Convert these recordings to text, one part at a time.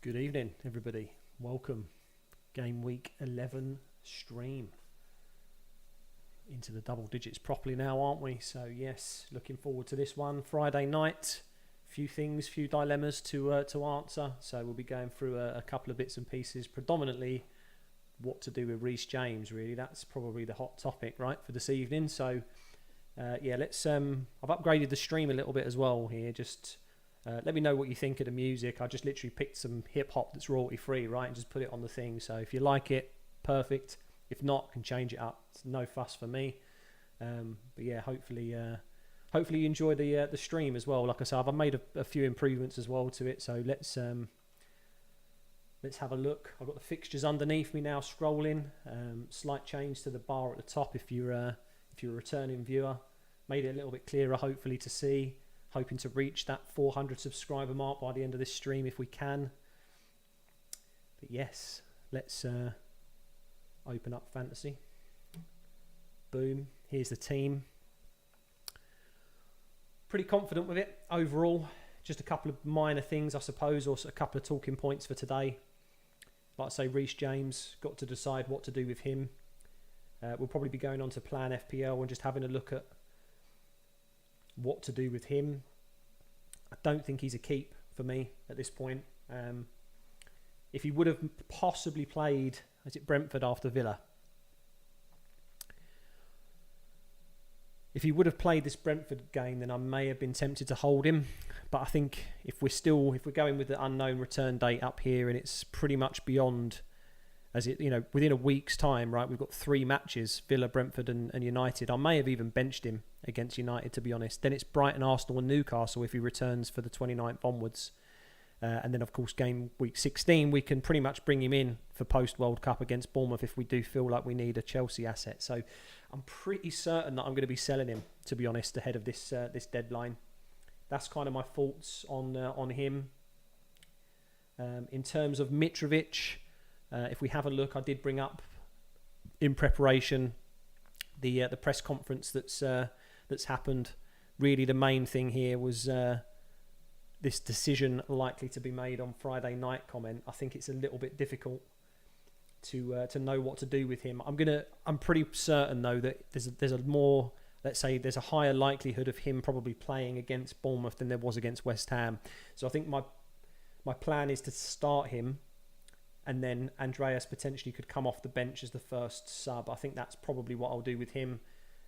Good evening, everybody. Welcome. Game week 11 stream. Into the double digits properly now, aren't we? So yes, looking forward to this one. Friday night. Few dilemmas to answer. So we'll be going through a couple of bits and pieces, predominantly what to do with Reece James. Really, that's probably the hot topic, right, for this evening. So yeah, let's. I've upgraded the stream a little bit as well here. Just let me know what you think of the music. I just literally picked some hip hop that's royalty free, right, and just put it on the thing. So if you like it, perfect. If not, can change it up. It's no fuss for me. But yeah, hopefully you enjoy the stream as well. Like I said, I've made a few improvements as well to it. So let's have a look. I've got the fixtures underneath me now scrolling. Slight change to the bar at the top if you're a returning viewer. Made it a little bit clearer, hopefully, to see. Hoping to reach that 400 subscriber mark by the end of this stream if we can. But yes, let's open up fantasy. Boom, here's the team. Pretty confident with it overall. Just a couple of minor things, I suppose, or a couple of talking points for today. Like I say, Reece James, got to decide what to do with him. We'll probably be going on to plan FPL and just having a look at what to do with him. I don't think he's a keep for me at this point. If he would have possibly played, is it Brentford after Villa? If he would have played this Brentford game, then I may have been tempted to hold him. But I think if we're going with the unknown return date up here, and it's pretty much beyond, within a week's time, right? We've got 3 matches: Villa, Brentford, and United. I may have even benched him against United, to be honest. Then it's Brighton, Arsenal, and Newcastle if he returns for the 29th onwards. And then, of course, game week 16, we can pretty much bring him in for post-World Cup against Bournemouth if we do feel like we need a Chelsea asset. So I'm pretty certain that I'm going to be selling him, to be honest, ahead of this deadline. That's kind of my thoughts on him. In terms of Mitrovic, if we have a look, I did bring up in preparation the press conference that's happened. Really, the main thing here was this decision likely to be made on Friday night comment. I think it's a little bit difficult to know what to do with him. I'm pretty certain though that there's a more, let's say, there's a higher likelihood of him probably playing against Bournemouth than there was against West Ham. So I think my plan is to start him, and then Andreas potentially could come off the bench as the first sub. I think that's probably what I'll do with him,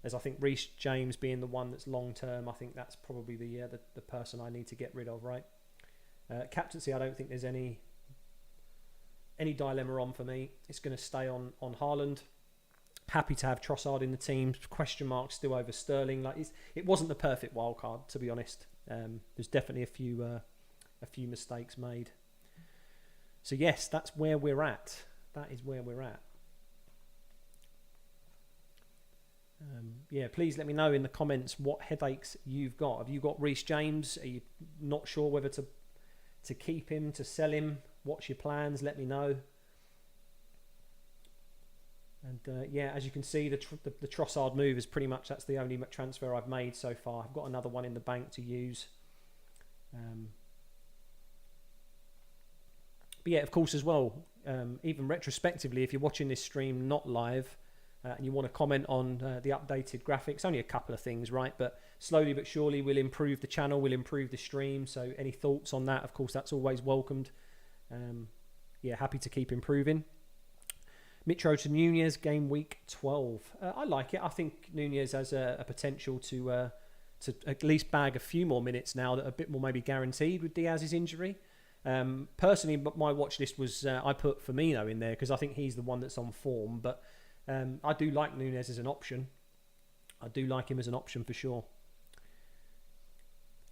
as I think Reece James being the one that's long term, I think that's probably the person I need to get rid of, right? Captaincy, I don't think there's any dilemma on for me. It's going to stay on Haaland. Happy to have Trossard in the team. Question marks still over Sterling. It wasn't the perfect wild card, to be honest. There's definitely a few mistakes made. So yes, that's where we're at. That is where we're at. Yeah, please let me know in the comments what headaches you've got. Have you got Reece James? Are you not sure whether to keep him, to sell him? What's your plans? Let me know. And yeah, as you can see, the Trossard move is pretty much, that's the only transfer I've made so far. I've got another one in the bank to use. But yeah, of course, as well, even retrospectively, if you're watching this stream not live, and you want to comment on the updated graphics, only a couple of things, right? But slowly but surely we'll improve the channel, we'll improve the stream. So any thoughts on that, of course, that's always welcomed. Yeah, happy to keep improving. Mitro to Nunez, game week 12. I like it. I think Nunez has a potential to at least bag a few more minutes now that are a bit more maybe guaranteed with Diaz's injury. Personally, my watch list was, I put Firmino in there because I think he's the one that's on form. But I do like Nunez as an option. I do like him as an option for sure.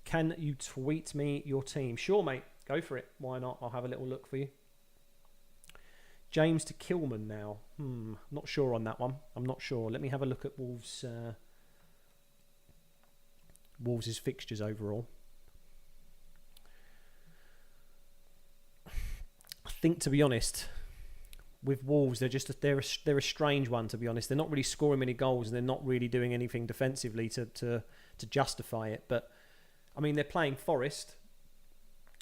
Can you tweet me your team? Sure, mate. Go for it. Why not? I'll have a little look for you. James to Kilman now. Not sure on that one. I'm not sure. Let me have a look at Wolves' fixtures overall. I think, to be honest, with Wolves, they're a strange one, to be honest. They're not really scoring many goals, and they're not really doing anything defensively to justify it. But I mean, they're playing Forest.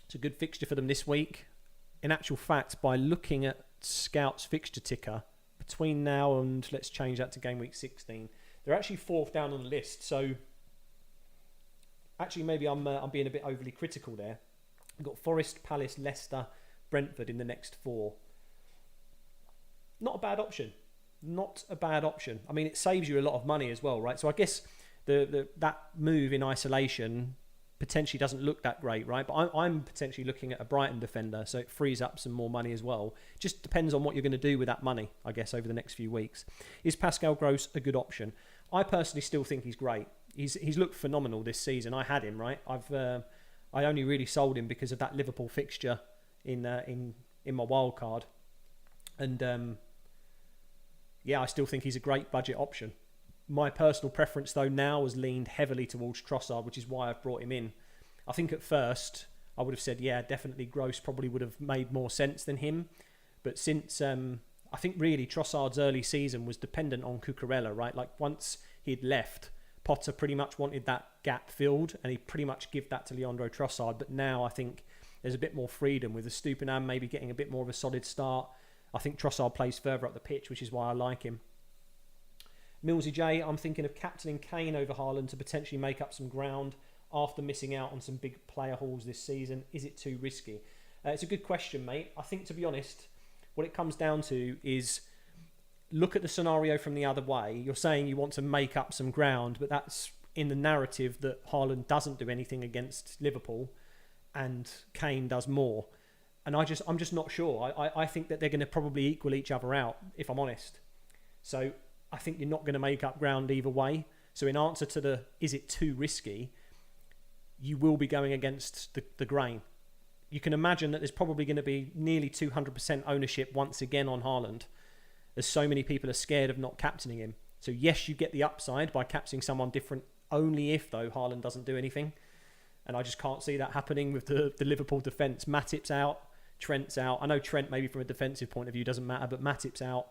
It's a good fixture for them this week. in actual fact, by looking at Scout's fixture ticker, between now and, let's change that to game week 16, they're actually fourth down on the list. So actually maybe I'm being a bit overly critical there. We've got Forest, Palace, Leicester, Brentford in the next 4. Not a bad option. Not a bad option. I mean, it saves you a lot of money as well, right? So I guess that move in isolation potentially doesn't look that great, right? But I'm potentially looking at a Brighton defender, so it frees up some more money as well. Just depends on what you're going to do with that money, I guess, over the next few weeks. Is Pascal Gross a good option? I personally still think he's great. He's looked phenomenal this season. I had him, right? I only really sold him because of that Liverpool fixture in my wild card, and yeah, I still think he's a great budget option. My personal preference, though, now has leaned heavily towards Trossard, which is why I've brought him in. I think at first I would have said, yeah, definitely Gross probably would have made more sense than him. But since I think really Trossard's early season was dependent on Cucurella, right? Like once he'd left, Potter pretty much wanted that gap filled, and he pretty much give that to Leandro Trossard. But now I think there's a bit more freedom with the Stupinan maybe getting a bit more of a solid start. I think Trossard plays further up the pitch, which is why I like him. Millsy J, I'm thinking of captaining Kane over Haaland to potentially make up some ground after missing out on some big player hauls this season. Is it too risky? It's a good question, mate. I think, to be honest, what it comes down to is look at the scenario from the other way. You're saying you want to make up some ground, but that's in the narrative that Haaland doesn't do anything against Liverpool and Kane does more. And I'm just not sure. I think that they're going to probably equal each other out, if I'm honest. So I think you're not going to make up ground either way. So in answer to the, is it too risky, you will be going against the grain. You can imagine that there's probably going to be nearly 200% ownership once again on Haaland, as so many people are scared of not captaining him. So yes, you get the upside by captaining someone different, only if, though, Haaland doesn't do anything. And I just can't see that happening with the Liverpool defence. Matip's out, Trent's out. I know Trent maybe from a defensive point of view doesn't matter, but Matip's out.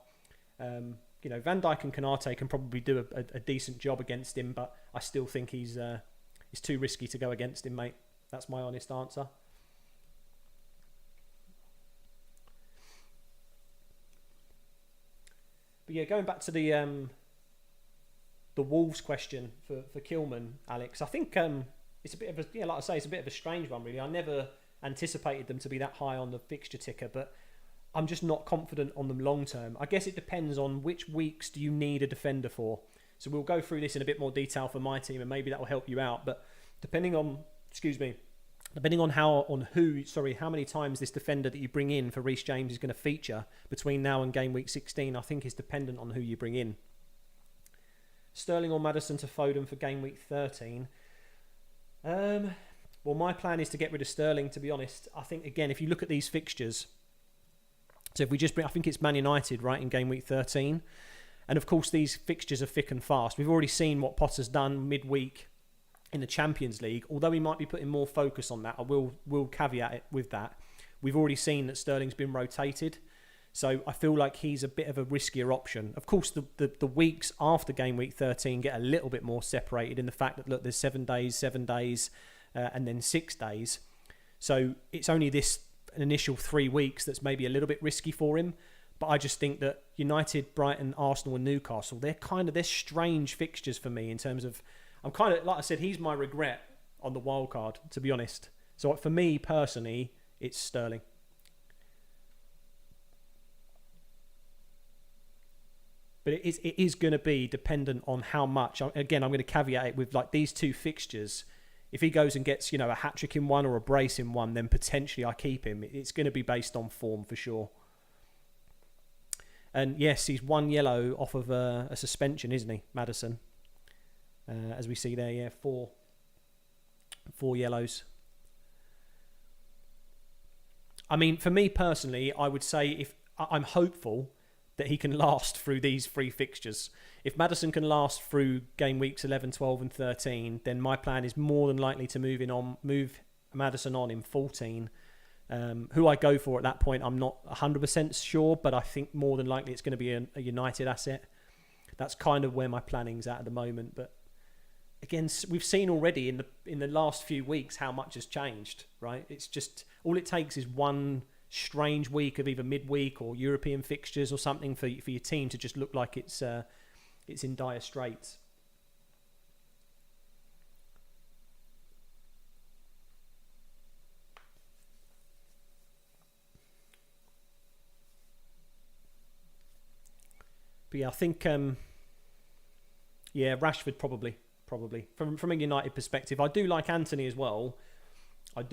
Van Dijk and Konate can probably do a decent job against him, but I still think he's too risky to go against him, mate. That's my honest answer. But yeah, going back to the Wolves question for Kilman, Alex, I think it's a bit of a, like I say, it's a bit of a strange one, really. I never anticipated them to be that high on the fixture ticker, but I'm just not confident on them long term. I guess it depends on which weeks do you need a defender for. So we'll go through this in a bit more detail for my team, and maybe that will help you out. But depending on how many times this defender that you bring in for Reece James is going to feature between now and game week 16, I think is dependent on who you bring in. Sterling or Maddison to Foden for game week 13. Well, my plan is to get rid of Sterling, to be honest. I think, again, if you look at these fixtures, so if we just bring, I think it's Man United, right, in game week 13. And of course, these fixtures are thick and fast. We've already seen what Potter's done midweek in the Champions League. Although he might be putting more focus on that, I will caveat it with that. We've already seen that Sterling's been rotated. So I feel like he's a bit of a riskier option. Of course, the weeks after game week 13 get a little bit more separated in the fact that, look, there's 7 days, and then 6 days. So it's only this initial 3 weeks that's maybe a little bit risky for him. But I just think that United, Brighton, Arsenal and Newcastle, they're strange fixtures for me in terms of, I'm kind of, like I said, he's my regret on the wild card, to be honest. So for me personally, it's Sterling. But it is going to be dependent on how much. Again, I'm going to caveat it with like these 2 fixtures. If he goes and gets, a hat-trick in one or a brace in one, then potentially I keep him. It's going to be based on form for sure. And yes, he's 1 yellow off of a suspension, isn't he, Maddison? As we see there, yeah, 4 yellows. I mean, for me personally, I would say if I'm hopeful that he can last through these 3 fixtures. If Maddison can last through game weeks 11, 12 and 13, then my plan is more than likely to move Maddison on in 14. Who I go for at that point, I'm not 100% sure, but I think more than likely it's going to be a United asset. That's kind of where my planning's at the moment. But again, we've seen already in the last few weeks how much has changed, right? It's just, all it takes is one strange week of either midweek or European fixtures or something for your team to just look like it's in dire straits. But yeah, I think Rashford probably from a United perspective. I do like Anthony as well, but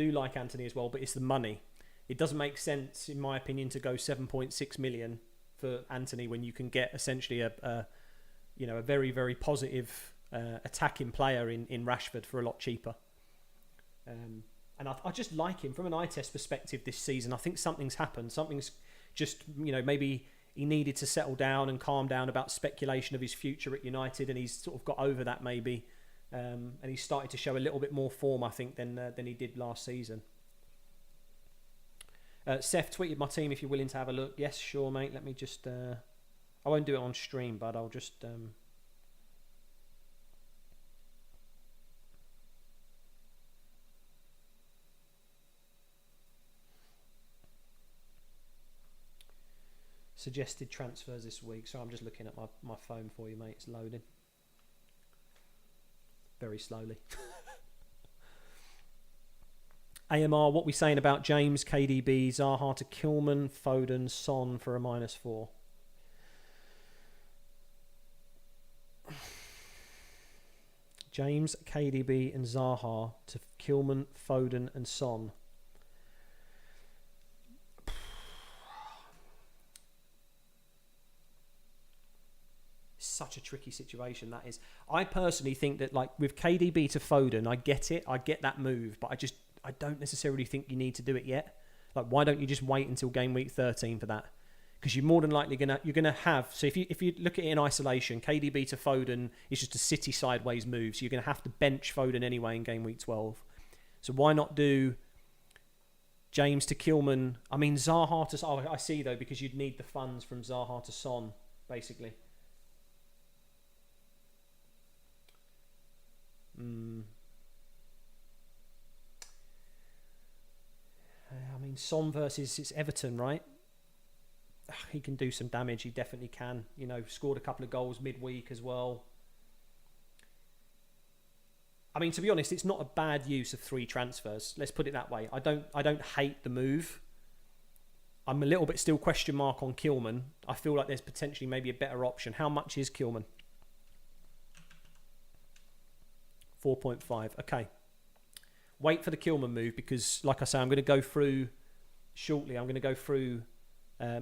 it's the money. It doesn't make sense, in my opinion, to go 7.6 million for Anthony when you can get essentially a very, very positive attacking player in Rashford for a lot cheaper. And I just like him from an eye test perspective this season. I think something's happened. Something's just, maybe he needed to settle down and calm down about speculation of his future at United, and he's sort of got over that maybe. And he's started to show a little bit more form, I think, than he did last season. Seth tweeted my team if you're willing to have a look. Yes, sure, mate. Let me just... I won't do it on stream, but I'll just... Suggested transfers this week. So I'm just looking at my phone for you, mate. It's loading. Very slowly. AMR, what we saying about James, KDB, Zaha to Kilman, Foden, Son for a -4? James, KDB and Zaha to Kilman, Foden and Son. Such a tricky situation that is. I personally think that, like, with KDB to Foden, I get it. I get that move, but I don't necessarily think you need to do it yet. Like, why don't you just wait until game week 13 for that? Because you're more than likely you're gonna have. So if you look at it in isolation, KDB to Foden is just a City sideways move. So you're gonna have to bench Foden anyway in game week 12. So why not do James to Kilman? I mean, Zaha to... Oh, I see though, because you'd need the funds from Zaha to Son, basically. I mean, Son versus it's Everton, right? He can do some damage. He definitely can. Scored a couple of goals midweek as well. I mean, to be honest, it's not a bad use of 3 transfers. Let's put it that way. I don't hate the move. I'm a little bit still question mark on Kilman. I feel like there's potentially maybe a better option. How much is Kilman? 4.5. Okay. Wait for the Kilman move because, like I say, I'm going to go through shortly. I'm going to go through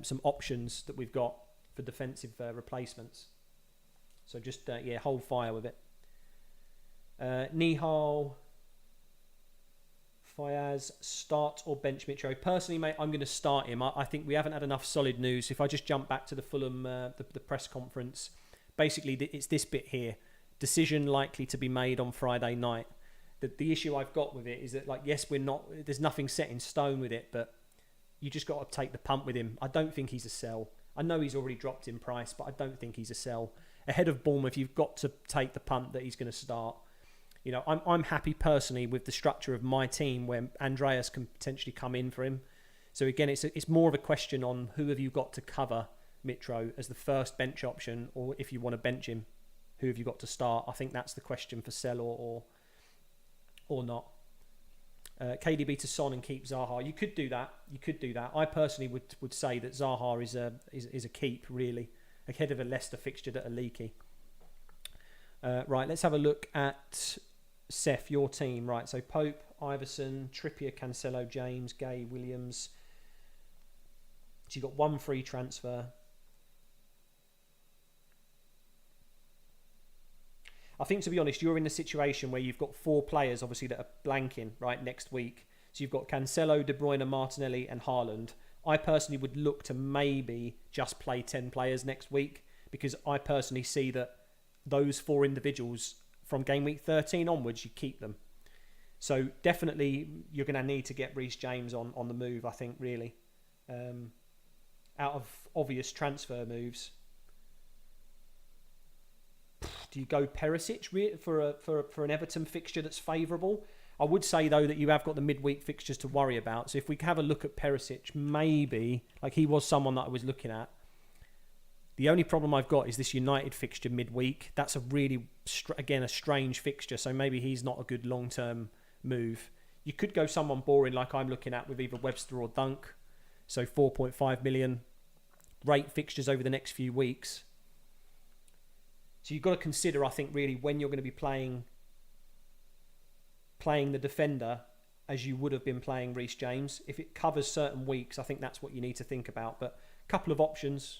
some options that we've got for defensive replacements. So just, hold fire with it. Nihal, Fayaz, start or bench Mitro? Personally, mate, I'm going to start him. I think we haven't had enough solid news. If I just jump back to the Fulham, the press conference, basically it's this bit here. Decision likely to be made on Friday night. The issue I've got with it is that, like, yes, there's nothing set in stone with it, but you just got to take the punt with him. I don't think he's a sell. I know he's already dropped in price, but I don't think he's a sell. Ahead of Bournemouth, you've got to take the punt that he's going to start. I'm happy personally with the structure of my team where Andreas can potentially come in for him. So again, it's more of a question on who have you got to cover Mitro as the first bench option, or if you want to bench him, who have you got to start? I think that's the question for sell or not. KDB to Son and keep Zaha. You could do that. I personally would say that Zaha is a keep, really, ahead of a Leicester fixture that are leaky. Right, let's have a look at Seth, your team. Right, so Pope, Iverson, Trippier, Cancelo, James, Gay, Williams. So you've got 1 free transfer. I think, to be honest, you're in a situation where you've got 4 players, obviously, that are blanking, right, next week. So you've got Cancelo, De Bruyne, Martinelli and Haaland. I personally would look to maybe just play 10 players next week because I personally see that those 4 individuals from game week 13 onwards, you keep them. So definitely you're going to need to get Reece James on the move, I think, really. Out of obvious transfer moves, do you go Perisic for an Everton fixture that's favourable? I would say, though, that you have got the midweek fixtures to worry about. So if we have a look at Perisic, maybe, like he was someone that I was looking at. The only problem I've got is this United fixture midweek. That's a really, again, a strange fixture. So maybe he's not a good long-term move. You could go someone boring like I'm looking at with either Webster or Dunk. So 4.5 million. Great fixtures over the next few weeks. So you've got to consider, I think, really when you're going to be playing the defender as you would have been playing Reece James. If it covers certain weeks, I think that's what you need to think about. But a couple of options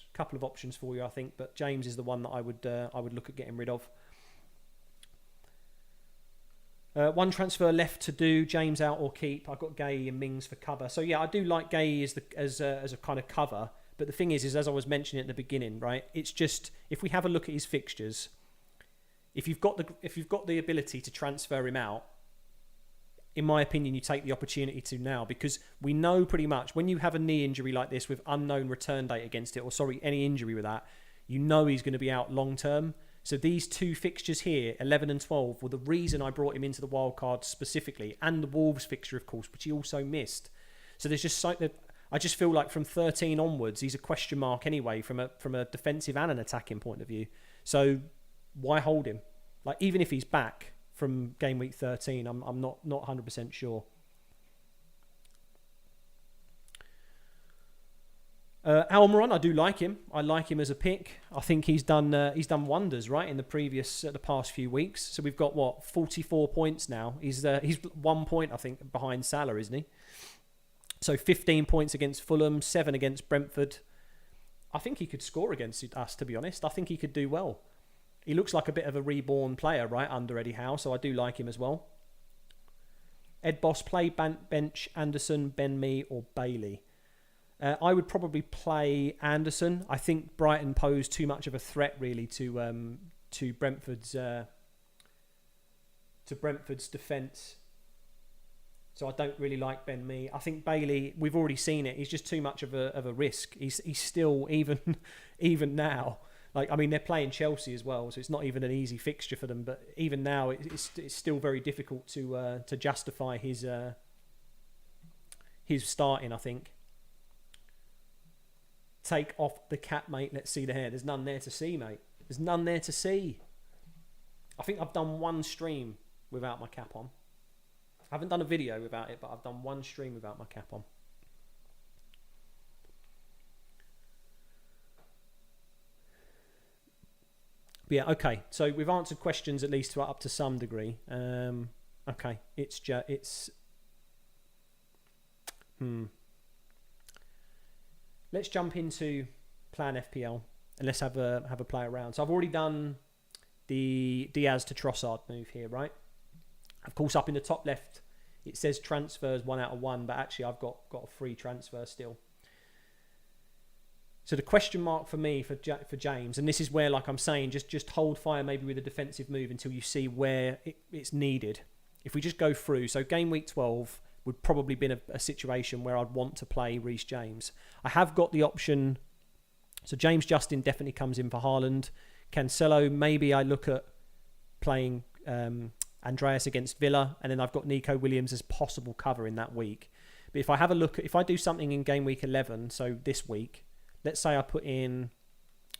for you, I think. But James is the one that I would look at getting rid of. One transfer left to do: James out or keep. I've got Gay and Mings for cover. So yeah, I do like Gay as a kind of cover. But the thing is as I was mentioning at the beginning, right? It's just if we have a look at his fixtures, if you've got the ability to transfer him out, in my opinion, you take the opportunity to now, because we know pretty much when you have a knee injury like this with unknown return date against it, or any injury with that, you know he's going to be out long term. So these two fixtures here, 11 and 12, were the reason I brought him into the wild card specifically, and the Wolves fixture, of course, which he also missed. So there's just I just feel like from 13 onwards, he's a question mark anyway from a defensive and an attacking point of view. So why hold him? Like even if he's back from game week 13, I'm not 100% sure. Almiron, I do like him. I like him as a pick. I think he's done wonders right in the past few weeks. So we've got 44 points now. He's 1 point I think behind Salah, isn't he? So 15 points against Fulham, 7 against Brentford. I think he could score against us, to be honest. I think he could do well. He looks like a bit of a reborn player, right, under Eddie Howe, so I do like him as well. Ed Boss, play bench Anderson, Ben Mee or Bailey. I would probably play Anderson. I think Brighton pose too much of a threat, really, to Brentford's defence. So I don't really like Ben Mee. I think Bailey, we've already seen it. He's just too much of a risk. He's still even now. Like, I mean, they're playing Chelsea as well, so it's not even an easy fixture for them. But even now, it's still very difficult to justify his starting. I think. Take off the cap, mate. Let's see the hair. There's none there to see, mate. There's none there to see. I think I've done one stream without my cap on. I haven't done a video without it, but I've done one stream without my cap on. But yeah, okay. So we've answered questions at least up to some degree. Okay, Let's jump into Plan FPL and let's have a play around. So I've already done the Diaz to Trossard move here, right? Of course, up in the top left, it says transfers 1 out of 1, but actually I've got a free transfer still. So the question mark for me for James, and this is where, like I'm saying, just hold fire maybe with a defensive move until you see where it's needed. If we just go through, so game week 12 would probably been a situation where I'd want to play Reece James. I have got the option, so James Justin definitely comes in for Haaland. Cancelo, maybe I look at playing Andreas against Villa, and then I've got Nico Williams as possible cover in that week. But if I have a look, if I do something in game week 11, so this week, let's say I put in,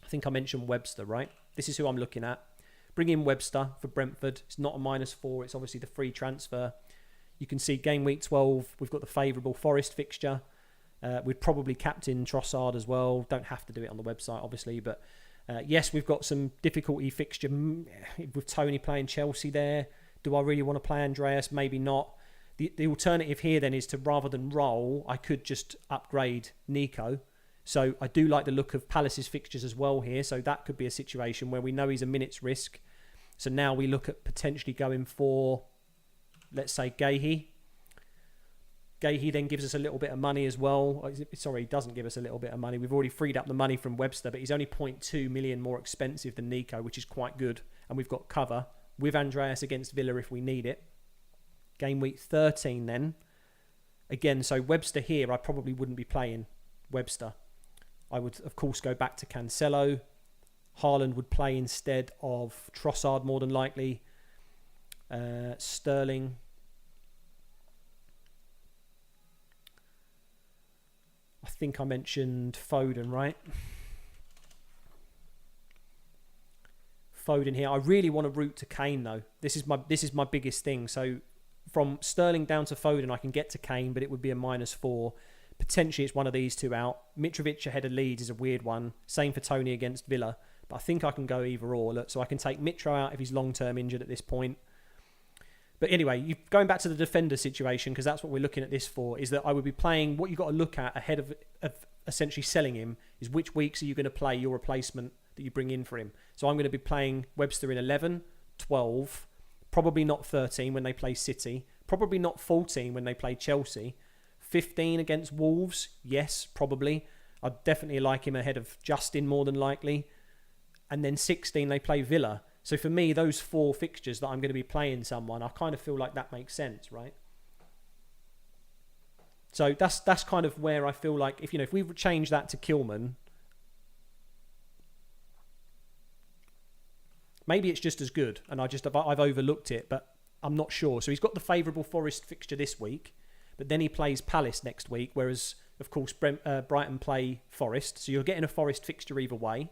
I think I mentioned Webster, right? This is who I'm looking at. Bring in Webster for Brentford. It's not a -4. It's obviously the free transfer. You can see game week 12, we've got the favourable Forest fixture. We'd probably captain Trossard as well. Don't have to do it on the website, obviously. But yes, we've got some difficulty fixture with Tony playing Chelsea there. Do I really want to play Andreas? Maybe not. The alternative here then is to, rather than roll, I could just upgrade Nico. So I do like the look of Palace's fixtures as well here. So that could be a situation where we know he's a minute's risk. So now we look at potentially going for, let's say, Gahey. Gahey then gives us a little bit of money as well. Sorry, he doesn't give us a little bit of money. We've already freed up the money from Webster, but he's only 0.2 million more expensive than Nico, which is quite good. And we've got cover with Andreas against Villa if we need it. Game week 13 then. Again, so Webster here, I probably wouldn't be playing Webster. I would, of course, go back to Cancelo. Haaland would play instead of Trossard, more than likely. Sterling. think I mentioned Foden, right? Foden here. I really want to route to Kane though. This is my biggest thing. So from Sterling down to Foden, I can get to Kane, but it would be a -4. Potentially, it's one of these two out. Mitrovic ahead of Leeds is a weird one. Same for Tony against Villa. But I think I can go either or. Look, so I can take Mitro out if he's long-term injured at this point. But anyway, going back to the defender situation, because that's what we're looking at this for, is that I would be playing, what you've got to look at ahead of essentially selling him is which weeks are you going to play your replacement that you bring in for him. So I'm going to be playing Webster in 11, 12, probably not 13 when they play City, probably not 14 when they play Chelsea, 15 against Wolves, yes, probably. I'd definitely like him ahead of Justin more than likely. And then 16 they play Villa. So for me, those 4 fixtures that I'm going to be playing someone, I kind of feel like that makes sense, right? So that's kind of where I feel like if we change that to Kilman, maybe it's just as good, and I've overlooked it, but I'm not sure. So he's got the favourable Forest fixture this week, but then he plays Palace next week, whereas of course Brighton play Forest, so you're getting a Forest fixture either way.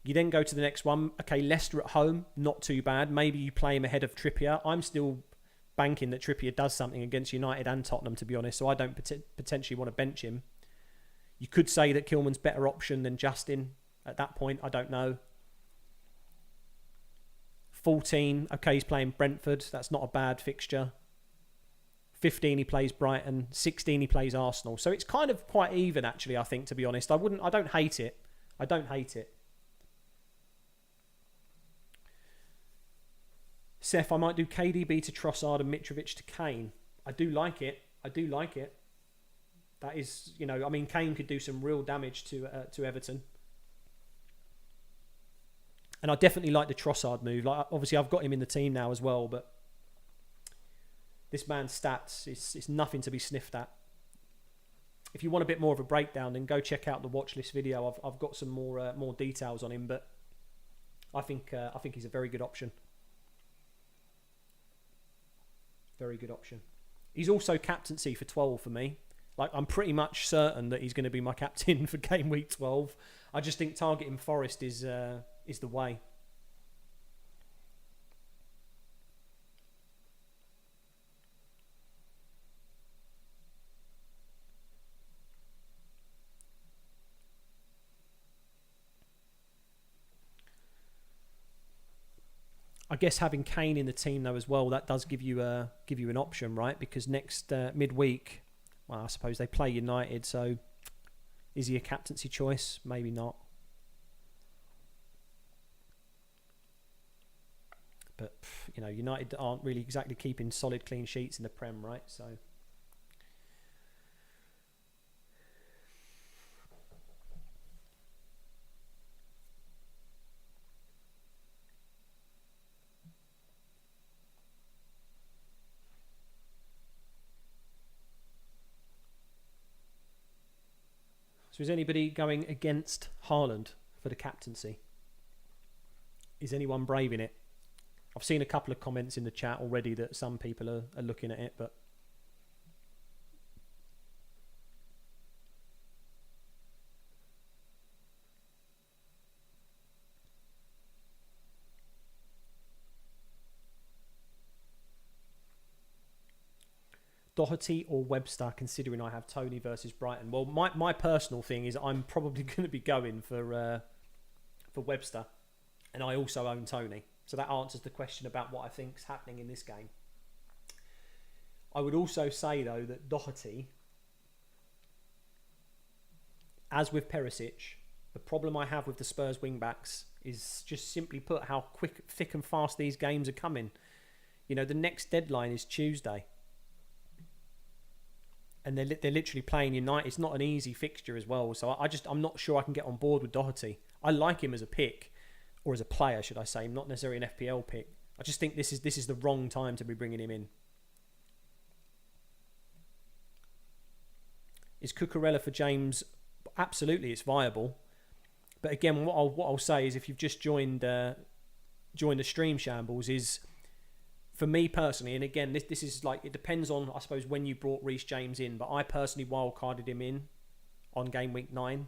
You then go to the next one. Okay, Leicester at home, not too bad. Maybe you play him ahead of Trippier. I'm still banking that Trippier does something against United and Tottenham, to be honest, so I don't potentially want to bench him. You could say that Kilman's better option than Justin at that point. I don't know. 14, okay, he's playing Brentford. That's not a bad fixture. 15, he plays Brighton. 16, he plays Arsenal. So it's kind of quite even, actually, I think, to be honest. I don't hate it. I don't hate it. Seth, I might do KDB to Trossard and Mitrovic to Kane. I do like it. That is, Kane could do some real damage to Everton. And I definitely like the Trossard move. Like, obviously, I've got him in the team now as well, but this man's stats is nothing to be sniffed at. If you want a bit more of a breakdown, then go check out the watch list video. I've got some more details on him, but I think he's a very good option. Very good option. He's also captaincy for 12 for me. Like, I'm pretty much certain that he's going to be my captain for game week 12. I just think targeting Forest is the way. I guess having Kane in the team though as well, that does give you an option, right? Because next midweek, well, I suppose they play United, so is he a captaincy choice? Maybe not. But United aren't really exactly keeping solid clean sheets in the Prem, right? So is anybody going against Haaland for the captaincy? Is anyone braving it? I've seen a couple of comments in the chat already that some people are looking at it, but Doherty or Webster, considering I have Tony versus Brighton. Well, my personal thing is I'm probably going to be going for Webster, and I also own Tony. So that answers the question about what I think is happening in this game. I would also say, though, that Doherty, as with Perisic, the problem I have with the Spurs wing-backs is just simply put how quick, thick and fast these games are coming. The next deadline is Tuesday. And they're literally playing United. It's not an easy fixture as well. So I'm not sure I can get on board with Doherty. I like him as a pick, or as a player, should I say, not necessarily an FPL pick. I just think this is the wrong time to be bringing him in. Is Cucurella for James? Absolutely, it's viable. But again, what I'll say is, if you've just joined the stream shambles, is For me personally, and again, this is like, it depends on, I suppose, when you brought Reece James in, but I personally wildcarded him in on game week 9.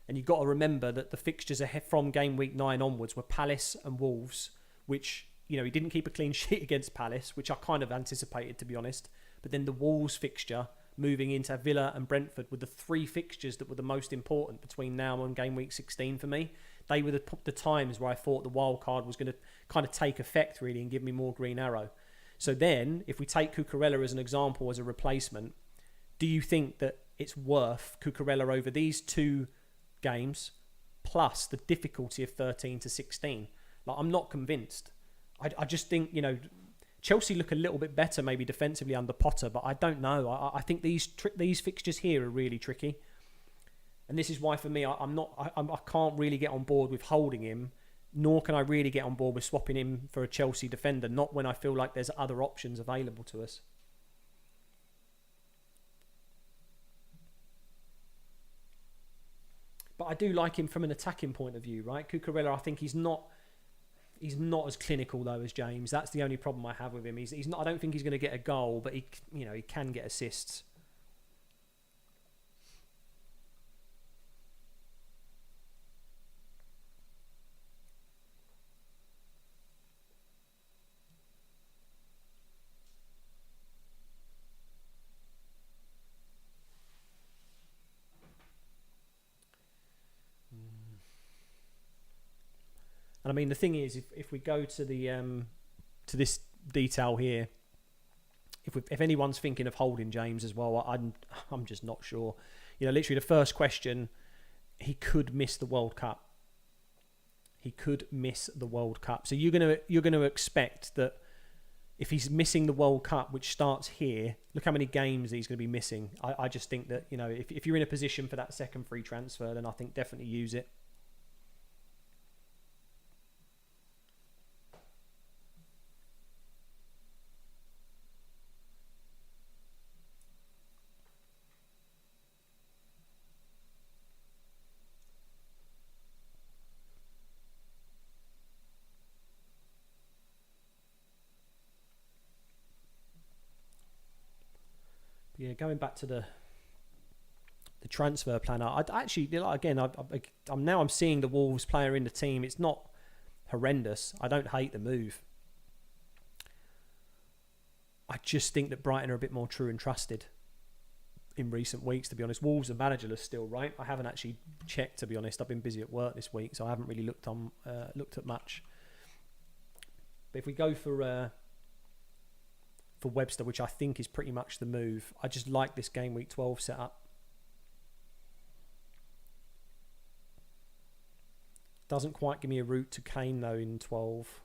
And you've got to remember that the fixtures ahead from game week 9 onwards were Palace and Wolves, which, you know, he didn't keep a clean sheet against Palace, which I kind of anticipated, to be honest. But then the Wolves fixture, moving into Villa and Brentford, were the 3 fixtures that were the most important between now and game week 16 for me. They were the times where I thought the wild card was going to kind of take effect, really, and give me more green arrow. So then, if we take Cucurella as an example, as a replacement, do you think that it's worth Cucurella over these 2 games, plus the difficulty of 13 to 16? Like, I'm not convinced. I just think, you know, Chelsea look a little bit better maybe defensively under Potter, but I don't know. I think these fixtures here are really tricky. And this is why, for me, I can't really get on board with holding him, nor can I really get on board with swapping him for a Chelsea defender, not when I feel like there's other options available to us. But I do like him from an attacking point of view, right? Cucurella, I think he's not as clinical though as James. That's the only problem I have with him. He's not. I don't think he's going to get a goal, but he can get assists. And I mean, the thing is, if we go to the to this detail here, if anyone's thinking of holding James as well, I'm just not sure. You know, literally the first question, he could miss the World Cup. He could miss the World Cup. So you're gonna expect that if he's missing the World Cup, which starts here, look how many games he's going to be missing. I just think that, you know, if you're in a position for that second free transfer, then I think definitely use it. Yeah, going back to the transfer plan, I actually, again, I'm seeing the Wolves player in the team. It's not horrendous. I don't hate the move. I just think that Brighton are a bit more true and trusted in recent weeks, to be honest. Wolves are managerless still, right? I haven't actually checked, to be honest. I've been busy at work this week, so I haven't really looked at much. But if we go for Webster, which I think is pretty much the move, I just like this game week 12 setup. Doesn't quite give me a route to Kane though in 12.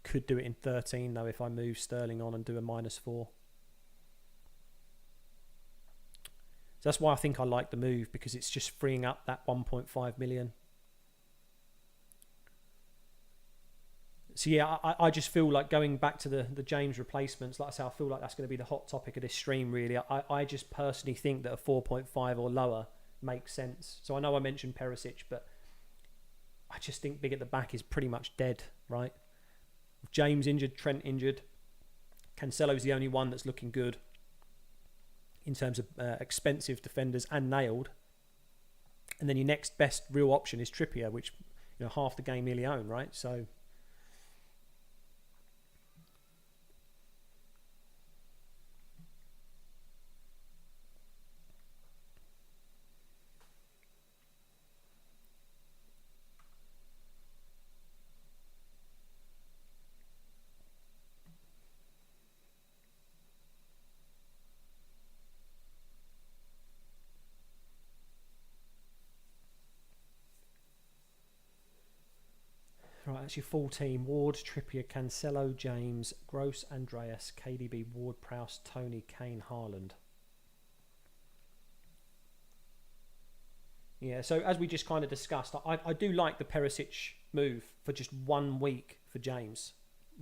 Could do it in 13 though if I move Sterling on and do a -4. So that's why I think I like the move, because it's just freeing up that 1.5 million. So yeah, I just feel like going back to the James replacements, like I say, I feel like that's going to be the hot topic of this stream, really. I just personally think that a 4.5 or lower makes sense. So I know I mentioned Perisic, but I just think big at the back is pretty much dead, right? With James injured, Trent injured, Cancelo's the only one that's looking good in terms of expensive defenders and nailed. And then your next best real option is Trippier, which, you know, half the game nearly own, right? So right, that's your full team. Ward, Trippier, Cancelo, James, Gross, Andreas, KDB, Ward, Prowse, Tony, Kane, Haaland. Yeah, so as we just kind of discussed, I do like the Perisic move for just 1 week for James.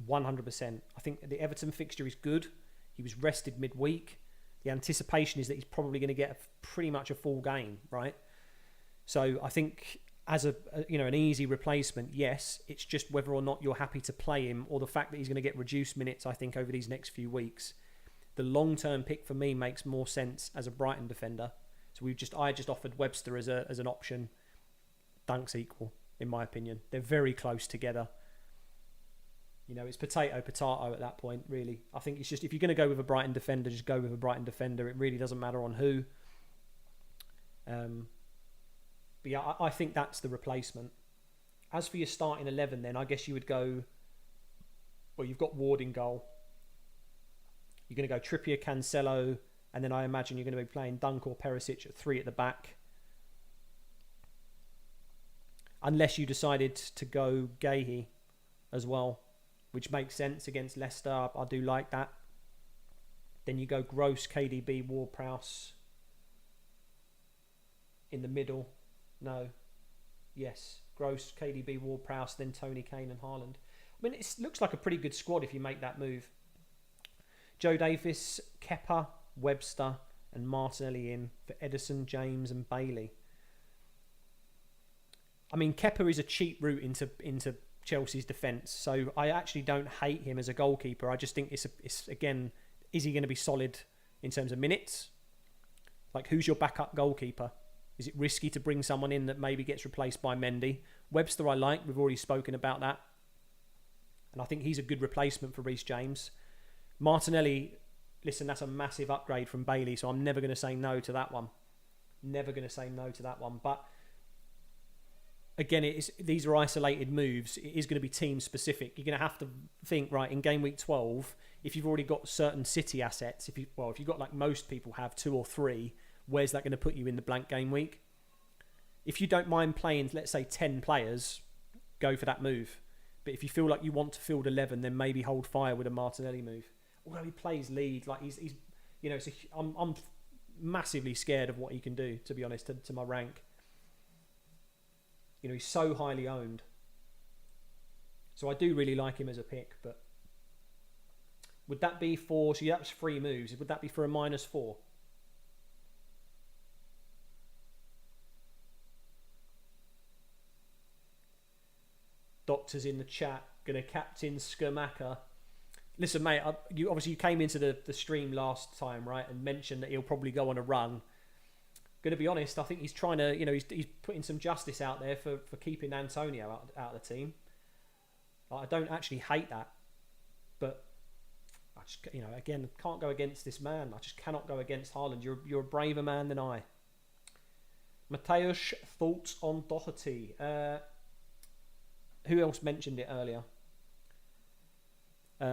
100%. I think the Everton fixture is good. He was rested midweek. The anticipation is that he's probably going to get pretty much a full game, right? So I think as an easy replacement, yes. It's just whether or not you're happy to play him, or the fact that he's going to get reduced minutes, I think, over these next few weeks. The long-term pick for me makes more sense as a Brighton defender. So I just offered Webster as an option. Dunks equal, in my opinion. They're very close together. It's potato at that point, really. I think it's just, if you're going to go with a Brighton defender, just go with a Brighton defender. It really doesn't matter on who. But yeah, I think that's the replacement. As for your starting 11, then I guess you would go. Well, you've got Ward in goal. You're going to go Trippier, Cancelo, and then I imagine you're going to be playing Dunk or Perisic at 3 at the back. Unless you decided to go Guehi as well, which makes sense against Leicester. I do like that. Then you go Gross, KDB, Ward-Prowse in the middle. No. Yes. Gross, KDB, Ward-Prowse, then Tony, Kane and Haaland. I mean, it looks like a pretty good squad if you make that move. Joe Davis, Kepa, Webster and Martinelli in for Ederson, James and Bailey. I mean, Kepa is a cheap route into Chelsea's defence, so I actually don't hate him as a goalkeeper. I just think it's again, is he going to be solid in terms of minutes? Like, who's your backup goalkeeper? Is it risky to bring someone in that maybe gets replaced by Mendy? Webster I like, we've already spoken about that. And I think he's a good replacement for Reece James. Martinelli, listen, that's a massive upgrade from Bailey, so I'm never going to say no to that one. Never going to say no to that one. But again, these are isolated moves. It is going to be team specific. You're going to have to think, right, in game week 12, if you've already got certain City assets, if you've got, like most people have, 2 or 3, where's that going to put you in the blank game week? If you don't mind playing, let's say 10 players, go for that move. But if you feel like you want to field 11, then maybe hold fire with a Martinelli move. Although he plays lead, like he's I'm massively scared of what he can do, to be honest, to my rank. He's so highly owned. So I do really like him as a pick, but would that be for, so that's 3 moves, would that be for a -4? Doctor's in the chat, gonna captain Skamaka. Listen, mate, you came into the stream last time, right, and mentioned that he'll probably go on a run. Going to be honest, I think he's trying to, he's putting some justice out there for keeping Antonio out of the team. I don't actually hate that, but I just, again, can't go against this man. I just cannot go against Haaland. You're a braver man than I. Mateusz, thoughts on Doherty? Who else mentioned it earlier?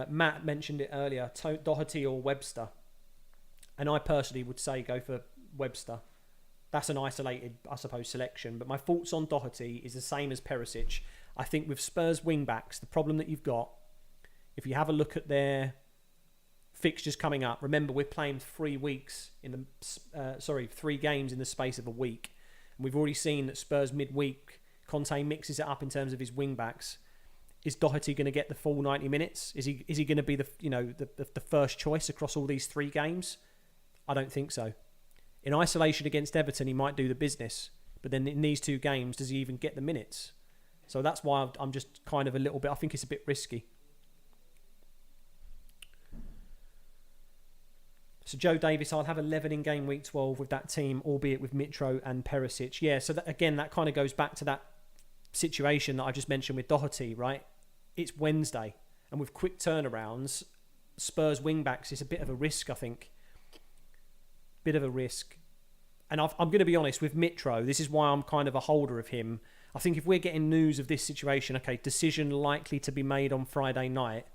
Matt mentioned it earlier. Doherty or Webster, and I personally would say go for Webster. That's an isolated, I suppose, selection. But my thoughts on Doherty is the same as Perisic. I think with Spurs wing-backs, the problem that you've got, if you have a look at their fixtures coming up, remember we're playing 3 games in the space of a week. And we've already seen that Spurs midweek, Conte mixes it up in terms of his wing-backs. Is Doherty going to get the full 90 minutes? Is he going to be the first choice across all these 3 games? I don't think so. In isolation against Everton, he might do the business. But then in these 2 games, does he even get the minutes? So that's why I'm just kind of a little bit... I think it's a bit risky. So Joe Davis, I'll have 11 in game week 12 with that team, albeit with Mitro and Perisic. Yeah, so that kind of goes back to that situation that I just mentioned with Doherty, right? It's Wednesday. And with quick turnarounds, Spurs wing-backs is a bit of a risk, I think. Bit of a risk. And I'm going to be honest, with Mitro, this is why I'm kind of a holder of him. I think if we're getting news of this situation, okay, decision likely to be made on Friday night.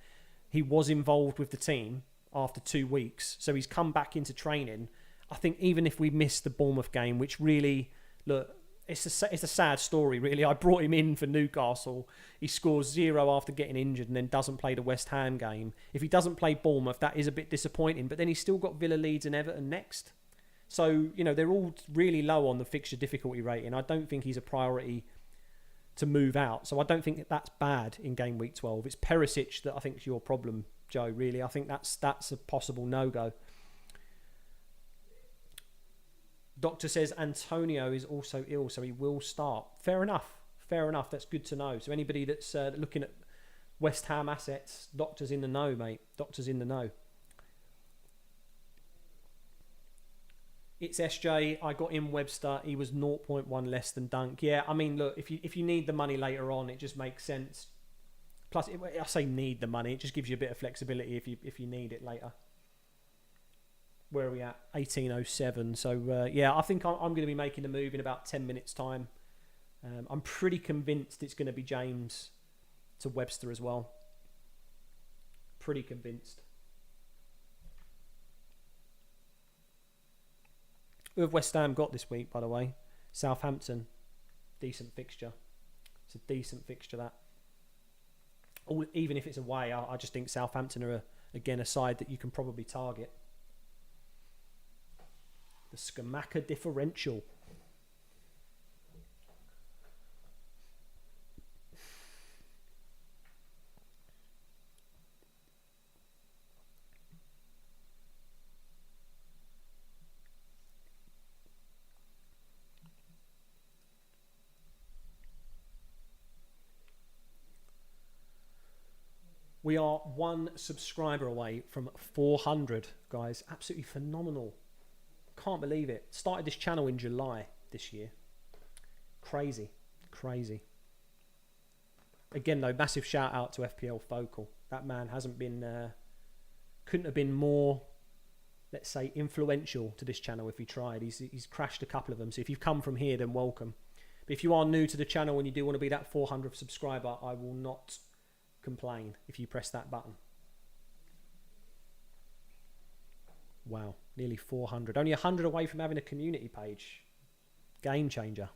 He was involved with the team after 2 weeks, so he's come back into training. I think even if we miss the Bournemouth game, which really, look, it's a sad story, really. I brought him in for Newcastle. He scores 0 after getting injured and then doesn't play the West Ham game. If he doesn't play Bournemouth, that is a bit disappointing. But then he's still got Villa, Leeds and Everton next. So, they're all really low on the fixture difficulty rating. I don't think he's a priority to move out. So I don't think that's bad in game week 12. It's Perisic that I think is your problem, Joe, really. I think that's a possible no-go. Doctor says Antonio is also ill, so he will start. Fair enough. Fair enough. That's good to know. So anybody that's looking at West Ham assets, Doctor's in the know, mate. Doctor's in the know. It's SJ. I got in Webster. He was 0.1 less than Dunk. Yeah, I mean, look, if you need the money later on, it just makes sense. Plus, I say need the money. It just gives you a bit of flexibility if you need it later. Where are we at? 18:07. So, yeah, I think I'm going to be making the move in about 10 minutes' time. I'm pretty convinced it's going to be James to Webster as well. Pretty convinced. Who have West Ham got this week, by the way? Southampton. Decent fixture. It's a decent fixture, that. Even if it's away, I just think Southampton are, again, a side that you can probably target. The Skamaka differential. We are one subscriber away from 400, guys. Absolutely phenomenal. Can't believe it. Started this channel in July this year. Crazy. Crazy. Again, though, massive shout out to FPL Focal. That man hasn't been... couldn't have been more, let's say, influential to this channel if he tried. He's crashed a couple of them. So if you've come from here, then welcome. But if you are new to the channel and you do want to be that 400th subscriber, I will not complain if you press that button. Wow, nearly 400. Only 100 away from having a community page. Game changer.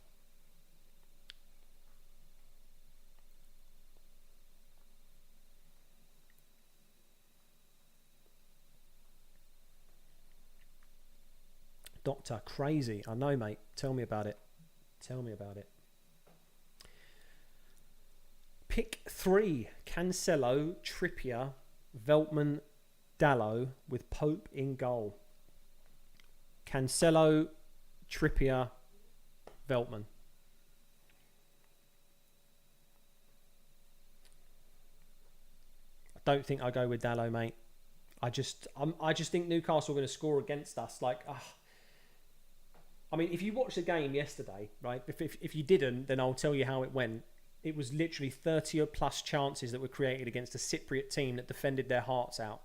Doctor, crazy. I know, mate. Tell me about it. Tell me about it. Pick 3. Cancelo, Trippier, Veltman, Dalot with Pope in goal. Cancelo, Trippier, Veltman. I don't think I go with Dalot, mate. I just think Newcastle are going to score against us. I mean, if you watched the game yesterday, right? If you didn't, then I'll tell you how it went. It was literally 30 or plus chances that were created against a Cypriot team that defended their hearts out.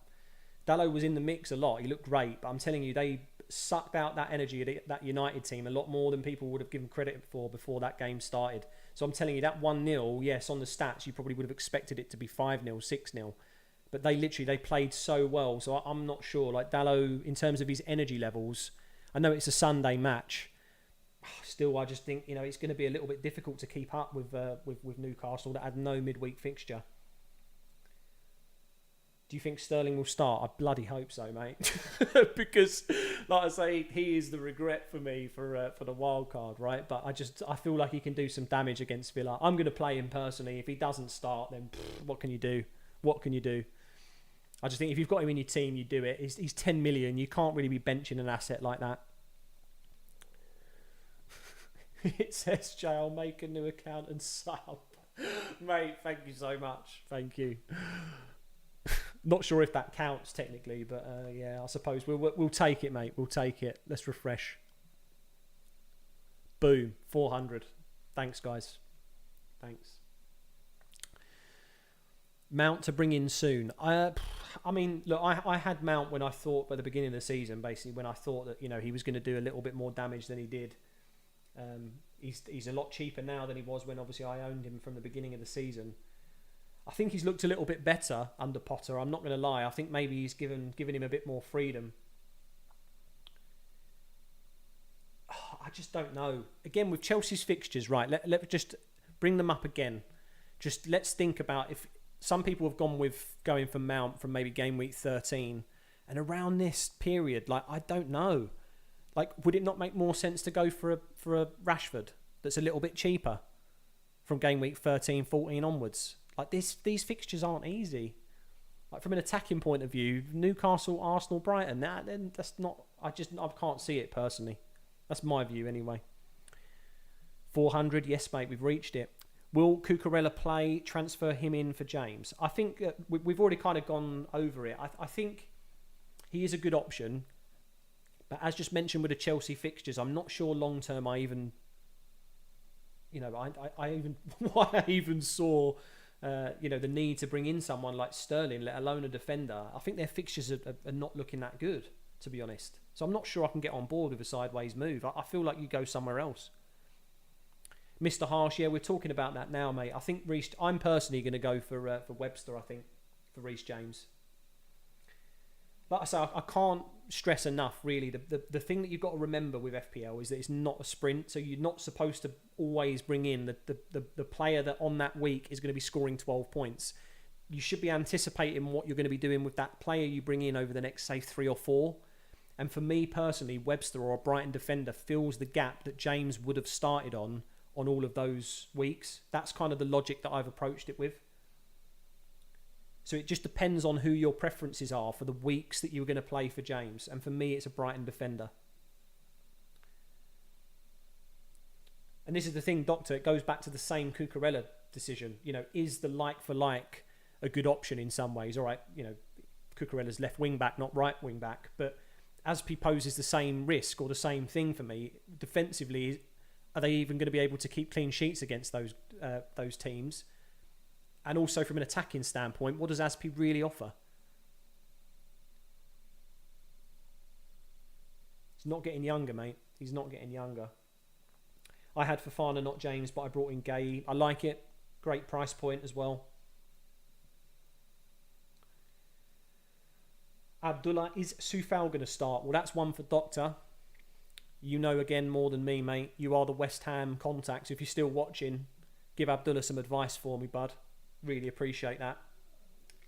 Dalot was in the mix a lot. He looked great, but I'm telling you, they sucked out that energy of that United team a lot more than people would have given credit for before that game started. So I'm telling you, that 1-0, yes, on the stats, you probably would have expected it to be 5-0, 6-0. But they played so well. So I'm not sure. Like Dalot, in terms of his energy levels, I know it's a Sunday match. Still, I just think, it's going to be a little bit difficult to keep up with Newcastle that had no midweek fixture. Do you think Sterling will start? I bloody hope so, mate. Because, like I say, he is the regret for me for the wild card, right? But I feel like he can do some damage against Villa. I'm going to play him personally. If he doesn't start, then what can you do? What can you do? I just think if you've got him in your team, you do it. He's 10 million. You can't really be benching an asset like that. It says, Jay, I'll make a new account and sub. Mate, thank you so much. Thank you. Not sure if that counts technically, but yeah, I suppose we'll take it, mate. We'll take it. Let's refresh. Boom, 400. Thanks, guys. Thanks. Mount to bring in soon. I mean, look, I had Mount when I thought by the beginning of the season, basically when I thought that he was going to do a little bit more damage than he did. He's a lot cheaper now than he was when obviously I owned him from the beginning of the season. I think he's looked a little bit better under Potter. I'm not going to lie. I think maybe he's given him a bit more freedom. I just don't know. Again, with Chelsea's fixtures, right? Let just bring them up again. Just let's think about if some people have gone with going for Mount from maybe game week 13, and around this period, I don't know. Would it not make more sense to go for a Rashford that's a little bit cheaper from game week 13, 14 onwards? These fixtures aren't easy. From an attacking point of view, Newcastle, Arsenal, Brighton, that's not. I can't see it personally. That's my view anyway. 400, yes, mate, we've reached it. Will Cucurella play? Transfer him in for James? I think we've already kind of gone over it. I think he is a good option. But as just mentioned with the Chelsea fixtures, I'm not sure long term I even... why I even saw... the need to bring in someone like Sterling, let alone a defender. I think their fixtures are not looking that good, to be honest. So I'm not sure I can get on board with a sideways move. I feel like you go somewhere else. Mr. Harsh, yeah, we're talking about that now, mate. I think I'm personally going to go for Webster, I think, for Reece James. Like I say, I can't stress enough, really. The thing that you've got to remember with FPL is that it's not a sprint, so you're not supposed to always bring in the player that on that week is going to be scoring 12 points. You should be anticipating what you're going to be doing with that player you bring in over the next, say, 3 or 4. And for me personally, Webster or a Brighton defender fills the gap that James would have started on all of those weeks. That's kind of the logic that I've approached it with. So it just depends on who your preferences are for the weeks that you're going to play for James. And for me, it's a Brighton defender. And this is the thing, Doctor, it goes back to the same Cucurella decision. Is the like for like a good option in some ways? All right, Cucurella's left wing back, not right wing back. But Aspi poses the same risk or the same thing for me. Defensively, are they even going to be able to keep clean sheets against those teams? And also from an attacking standpoint, what does Aspi really offer? He's not getting younger, mate. He's not getting younger. I had Fofana, not James, but I brought in Gay. I like it. Great price point as well. Abdullah, is Soufal going to start? Well, that's one for Doctor. You know again more than me, mate. You are the West Ham contact. So if you're still watching, give Abdullah some advice for me, bud. Really appreciate that.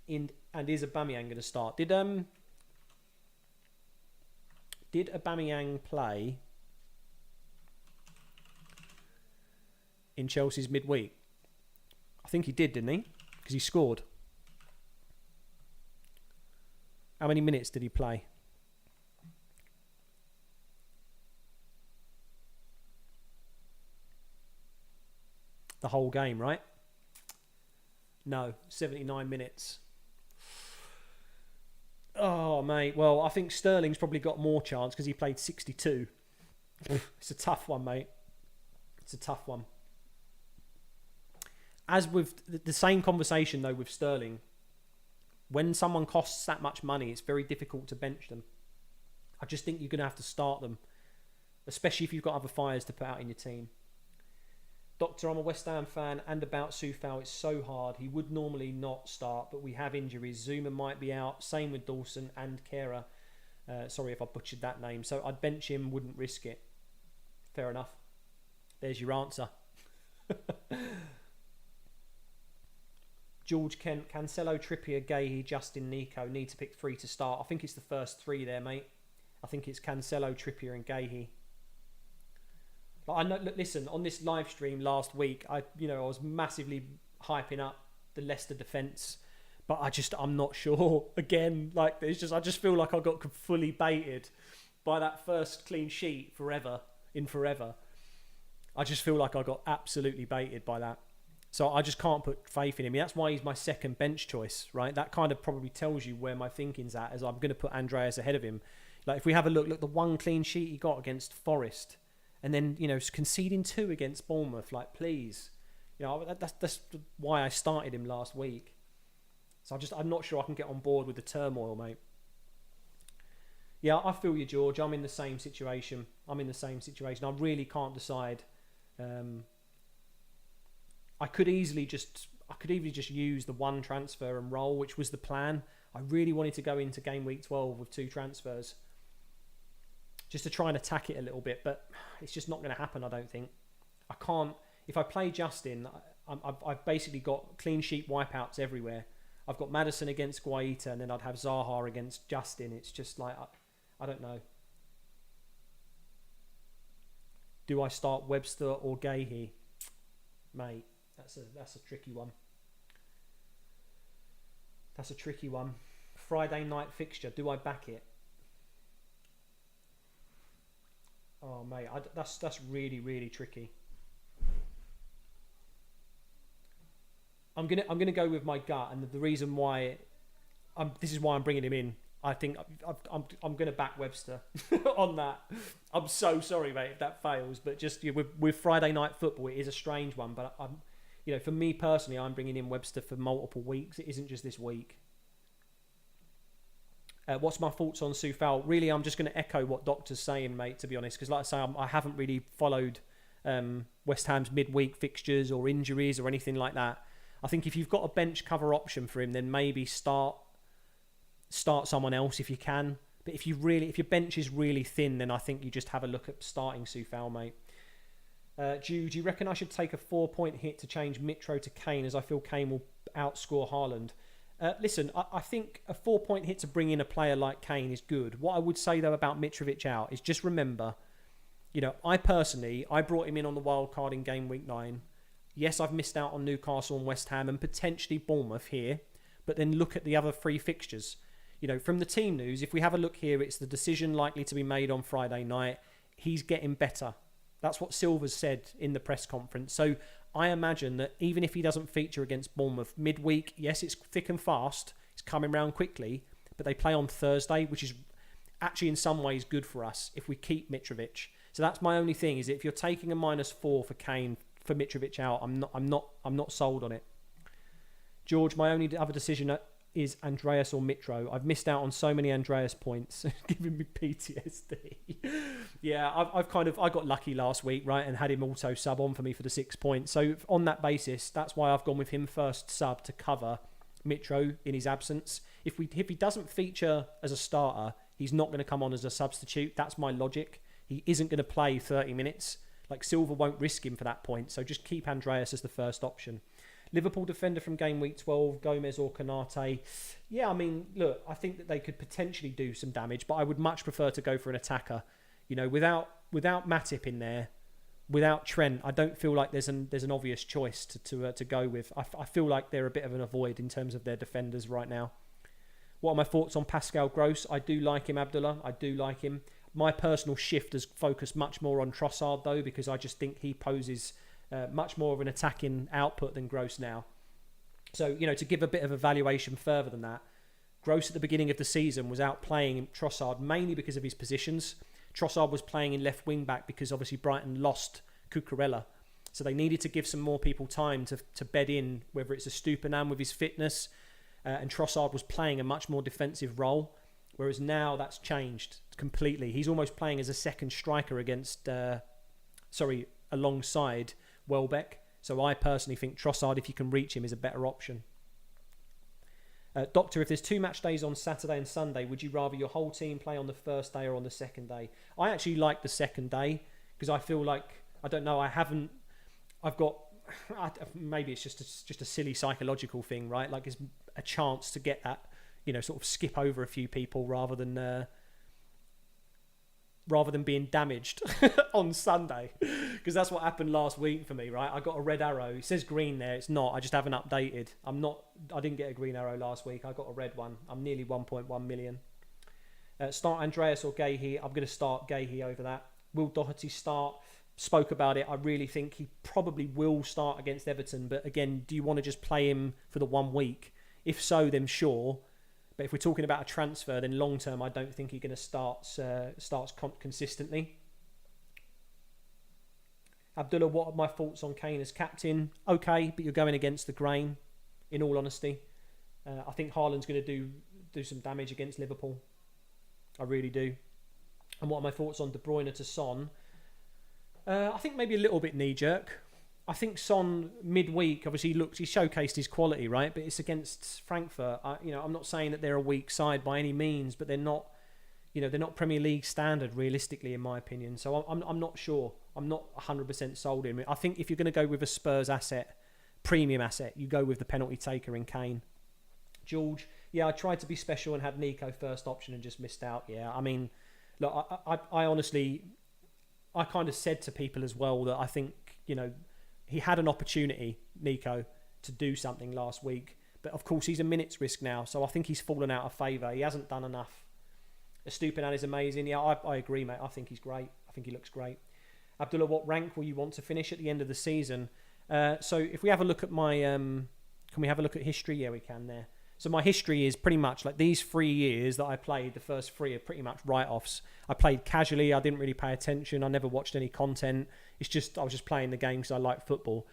And is Aubameyang going to start? Did Aubameyang play in Chelsea's midweek? I think he did, didn't he? Because he scored. How many minutes did he play? The whole game, right? No, 79 minutes. Oh, mate. Well, I think Sterling's probably got more chance because he played 62. It's a tough one, mate. It's a tough one. As with the same conversation, though, with Sterling, when someone costs that much money, it's very difficult to bench them. I just think you're going to have to start them, especially if you've got other fires to put out in your team. Doctor, I'm a West Ham fan and about Soufal, it's so hard. He would normally not start, but we have injuries. Zuma might be out. Same with Dawson and Kera. Sorry if I butchered that name. So I'd bench him, wouldn't risk it. Fair enough. There's your answer. George Kent, Cancelo, Trippier, Gahey, Justin, Nico. Need to pick 3 to start. I think it's the first 3 there, mate. I think it's Cancelo, Trippier and Gahey. But I know, listen, on this live stream last week, I was massively hyping up the Leicester defence, but I'm not sure. Again, I just feel like I got fully baited by that first clean sheet forever. I just feel like I got absolutely baited by that. So I just can't put faith in him. That's why he's my second bench choice, right? That kind of probably tells you where my thinking's at, as I'm going to put Andreas ahead of him. Like if we have a look, the one clean sheet he got against Forest. And then, conceding 2 against Bournemouth, please. That's why I started him last week. So I'm not sure I can get on board with the turmoil, mate. Yeah, I feel you, George. I'm in the same situation. I really can't decide. I could easily just use the one transfer and roll, which was the plan. I really wanted to go into game week 12 with 2 transfers, just to try and attack it a little bit, but it's just not going to happen, I don't think. I can't... If I play Justin, I've basically got clean sheet wipeouts everywhere. I've got Maddison against Guaita, and then I'd have Zaha against Justin. It's just I don't know. Do I start Webster or Gahey? Mate, that's a tricky one. That's a tricky one. Friday night fixture, do I back it? Oh mate, that's really really tricky. I'm gonna go with my gut, and the reason why this is why I'm bringing him in. I think I'm going to back Webster on that. I'm so sorry, mate, if that fails. But just with Friday night football, it is a strange one. But for me personally, I'm bringing in Webster for multiple weeks. It isn't just this week. What's my thoughts on Soufal? Really, I'm just going to echo what Doctor's saying, mate. To be honest, because like I say, I haven't really followed West Ham's midweek fixtures or injuries or anything like that. I think if you've got a bench cover option for him, then maybe start someone else if you can. But if your bench is really thin, then I think you just have a look at starting Soufal, mate. Do you reckon I should take a 4-point hit to change Mitro to Kane, as I feel Kane will outscore Haaland? Listen, I think a 4-point hit to bring in a player like Kane is good. What I would say though about Mitrovic out is just remember, I brought him in on the wild card in game week 9. Yes, I've missed out on Newcastle and West Ham and potentially Bournemouth here, but then look at the other 3 fixtures. From the team news, if we have a look here, it's the decision likely to be made on Friday night. He's getting better. That's what Silva's said in the press conference. So I imagine that even if he doesn't feature against Bournemouth midweek, yes, it's thick and fast. It's coming round quickly, but they play on Thursday, which is actually in some ways good for us if we keep Mitrovic. So that's my only thing, is that if you're taking a -4 for Kane for Mitrovic out, I'm not sold on it. George, my only other decision is Andreas or Mitro. I've missed out on so many Andreas points, giving me PTSD. Yeah, I got lucky last week, right, and had him auto sub on for me for the 6 points. So on that basis, that's why I've gone with him first sub to cover Mitro in his absence. If he doesn't feature as a starter, he's not going to come on as a substitute. That's my logic. He isn't going to play 30 minutes. Like, Silva won't risk him for that point. So just keep Andreas as the first option. Liverpool defender from game week 12, Gomez or Konate. Yeah, I mean, look, I think that they could potentially do some damage, but I would much prefer to go for an attacker. Without Matip in there, without Trent, I don't feel like there's an obvious choice to go with. I feel like they're a bit of an avoid in terms of their defenders right now. What are my thoughts on Pascal Gross? I do like him, Abdullah. I do like him. My personal shift has focused much more on Trossard, though, because I just think he poses much more of an attacking output than Gross now. So, to give a bit of evaluation further than that, Gross at the beginning of the season was outplaying Trossard mainly because of his positions. Trossard was playing in left wing back because obviously Brighton lost Cucurella. So they needed to give some more people time to bed in, whether it's a Stupinan with his fitness, and Trossard was playing a much more defensive role, whereas now that's changed completely. He's almost playing as a second striker alongside Welbeck. So I personally think Trossard, if you can reach him, is a better option. Doctor, if there's 2 match days on Saturday and Sunday, would you rather your whole team play on the first day or on the second day? I actually like the second day because I feel like, I don't know, maybe it's just a silly psychological thing, right? Like, it's a chance to get that, sort of skip over a few people rather than being damaged on Sunday, because that's what happened last week for me, right? I got a red arrow. It says green there. It's not. I just haven't updated. I didn't get a green arrow last week. I got a red one. I'm nearly 1.1 million. Start Andreas or Gahey. I'm going to start Gahey over that. Will Doherty start? Spoke about it. I really think he probably will start against Everton. But again, do you want to just play him for the 1 week? If so, then sure. But if we're talking about a transfer, then long term, I don't think he's going to starts consistently. Abdullah, what are my thoughts on Kane as captain? Okay, but you're going against the grain, in all honesty. I think Haaland's going to do some damage against Liverpool. I really do. And what are my thoughts on De Bruyne to Son? I think maybe a little bit knee-jerk. I think Son midweek, obviously he showcased his quality, right? But it's against Frankfurt. I'm not saying that they're a weak side by any means, but they're not Premier League standard realistically, in my opinion. So I'm not sure. I'm not 100% sold in it. I think if you're going to go with a Spurs premium asset, you go with the penalty taker in Kane. George, yeah, I tried to be special and had Nico first option and just missed out. Yeah, I mean, look, I honestly, I kind of said to people as well that I think, he had an opportunity, Nico, to do something last week. But of course, he's a minutes risk now. So I think he's fallen out of favour. He hasn't done enough. Stupinan is amazing. Yeah, I agree, mate. I think he's great. think he looks great. Abdullah, what rank will you want to finish at the end of the season? So if we have a look at my... can we have a look at history? Yeah, we can there. So my history is pretty much like these 3 years that I played, the first 3 are pretty much write-offs. I played casually. I didn't really pay attention. I never watched any content. I was just playing the game because I like football.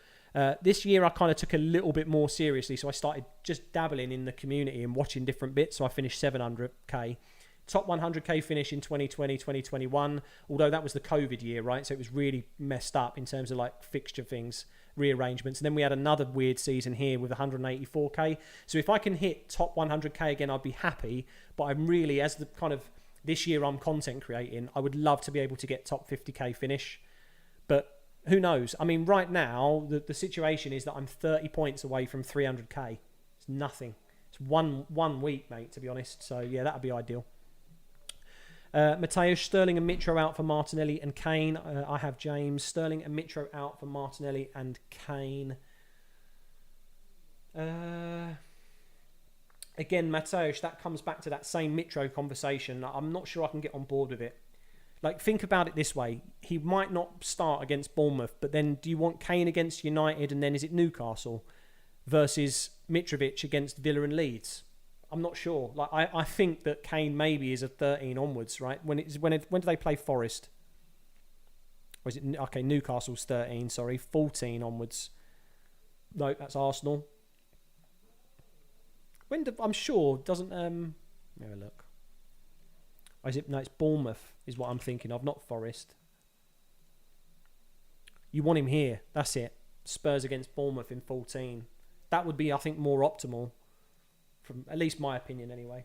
This year I kind of took a little bit more seriously. So I started just dabbling in the community and watching different bits. So I finished 700k. Top 100k finish in 2020, 2021. Although that was the COVID year, right? So it was really messed up in terms of like fixture things, rearrangements. And then we had another weird season here with 184k. So if I can hit top 100k again, I'd be happy. But I'm really, as the kind of this year I'm content creating, I would love to be able to get top 50k finish. But who knows? I mean, right now, the situation is that I'm 30 points away from 300k. It's nothing. It's one week, mate, to be honest. So yeah, that'd be ideal. Mateusz, Sterling and Mitro out for Martinelli and Kane. I have James. Sterling and Mitro out for Martinelli and Kane. Again, Mateusz, that comes back to that same Mitro conversation. I'm not sure I can get on board with it. Like, think about it this way. He might not start against Bournemouth, but then do you want Kane against United and then is it Newcastle versus Mitrovic against Villa and Leeds? I'm not sure. Like, I think that Kane maybe is a 13 onwards, right? When do they play Forest? Or is it... Okay, Newcastle's 13, sorry. 14 onwards. No, that's Arsenal. I'm sure, doesn't... Let me have a look. Or is it... No, it's Bournemouth is what I'm thinking of, not Forest. You want him here. That's it. Spurs against Bournemouth in 14. That would be, I think, more optimal. From at least my opinion, anyway.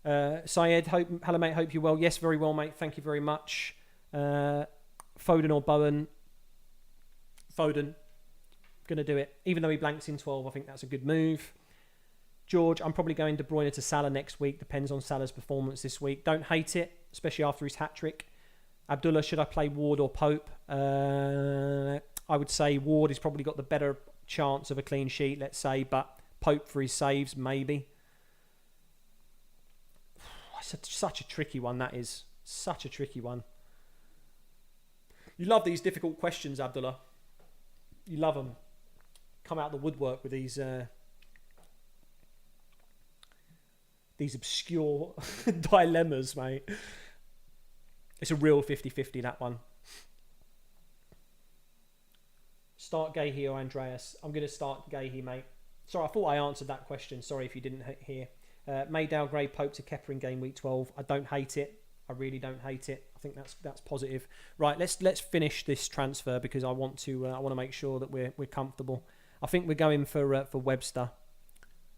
Syed, hello mate, hope you're well. Yes, very well, mate. Thank you very much. Foden or Bowen? Foden. Going to do it. Even though he blanks in 12, I think that's a good move. George, I'm probably going De Bruyne to Salah next week. Depends on Salah's performance this week. Don't hate it, especially after his hat-trick. Abdullah, should I play Ward or Pope? I would say Ward has probably got the better chance of a clean sheet, let's say, but Pope for his saves, maybe. Such a tricky one, that is. Such a tricky one. You love these difficult questions, Abdullah. You love them. Come out of the woodwork with these obscure dilemmas, mate. It's a real 50-50, that one. Start Gahey or Andreas? I'm going to start Gahey, mate. Sorry, I thought I answered that question. Sorry if you didn't hear. Maydale, Gray, Pope to Kepa in game week 12. I don't hate it. I really don't hate it. I think that's positive. Right, let's finish this transfer because I want to make sure that we're comfortable. I think we're going for Webster.